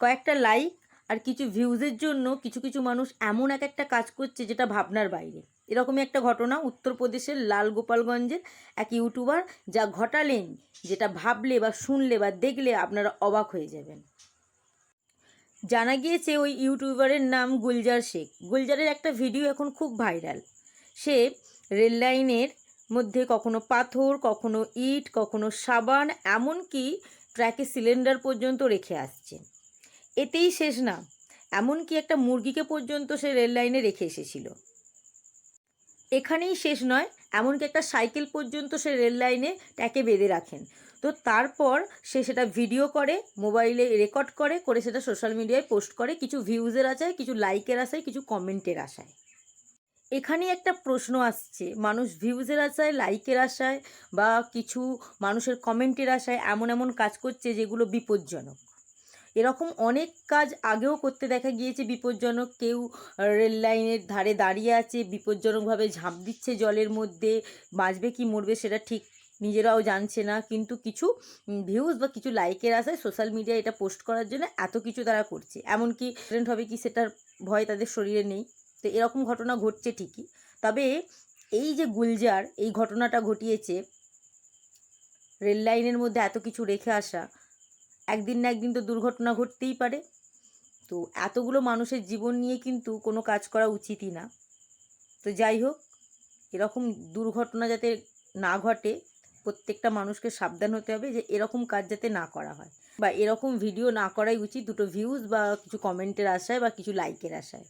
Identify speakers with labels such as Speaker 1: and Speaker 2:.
Speaker 1: কয়েকটা লাইক আর কিছু ভিউজের জন্য কিছু কিছু মানুষ এমন একটা কাজ করছে যেটা ভাবনার বাইরে। এরকমই একটা ঘটনা উত্তরপ্রদেশের লাল গোপালগঞ্জের এক ইউটিউবার যা ঘটালেন, যেটা ভাবলে বা শুনলে বা দেখলে আপনারা অবাক হয়ে যাবেন। জানা গিয়েছে ওই ইউটিউবারের নাম গুলজার শেখ। গুলজারের একটা ভিডিও এখন খুব ভাইরাল। সে রেল লাইনের মধ্যে কখনো পাথর, কখনো ইট, কখনো সাবান, এমনকি ট্র্যাকে সিলিন্ডার পর্যন্ত রেখে আসছে। এতেই শেষ না, এমনকি একটা মুরগিকে পর্যন্ত সে রেল লাইনে রেখে এসেছিল। এখানেই শেষ নয়, এমনকি একটা সাইকেল পর্যন্ত সে রেল লাইনে ট্যাকে বেঁধে রাখেন। তো তারপর সে সেটা ভিডিও করে, মোবাইলে রেকর্ড করে সেটা সোশ্যাল মিডিয়ায় পোস্ট করে, কিছু ভিউজের আশায়, কিছু লাইকের আশায়, কিছু কমেন্টের আশায়। এখানেই একটা প্রশ্ন আসছে, মানুষ ভিউজের আশায়, লাইকের আশায় বা কিছু মানুষের কমেন্টের আশায় এমন এমন কাজ করছে যেগুলো বিপজ্জনক। এরকম অনেক কাজ আগেও করতে দেখা গিয়েছে বিপজ্জনক। কেউ রেল লাইনের ধারে দাঁড়িয়ে আছে, বিপজ্জনকভাবে ঝাঁপ দিচ্ছে জলের মধ্যে, বাঁচবে কি মরবে সেটা ঠিক নিজেরাও জানছে না, কিন্তু কিছু ভিউজ বা কিছু লাইকের আশায় সোশ্যাল মিডিয়ায় এটা পোস্ট করার জন্য এত কিছু তারা করছে। এমনকি অ্যাক্সিডেন্ট হবে কি সেটার ভয় তাদের শরীরে নেই। তো এরকম ঘটনা ঘটছে ঠিকই, তবে এই যে গুলজার এই ঘটনাটা ঘটিয়েছে, রেল লাইনের মধ্যে এত কিছু রেখে আসা, একদিন না একদিন তো দুর্ঘটনা ঘটতেই পারে। তো এতগুলো মানুষের জীবন নিয়ে কিন্তু কোনো কাজ করা উচিতই না। তো যাই হোক, এরকম দুর্ঘটনা যাতে না ঘটে, প্রত্যেকটা মানুষকে সাবধান হতে হবে যে এরকম কাজ যাতে না করা হয়, বা এরকম ভিডিও না করাই উচিত দুটো ভিউজ বা কিছু কমেন্টের আশায় বা কিছু লাইকের আশায়।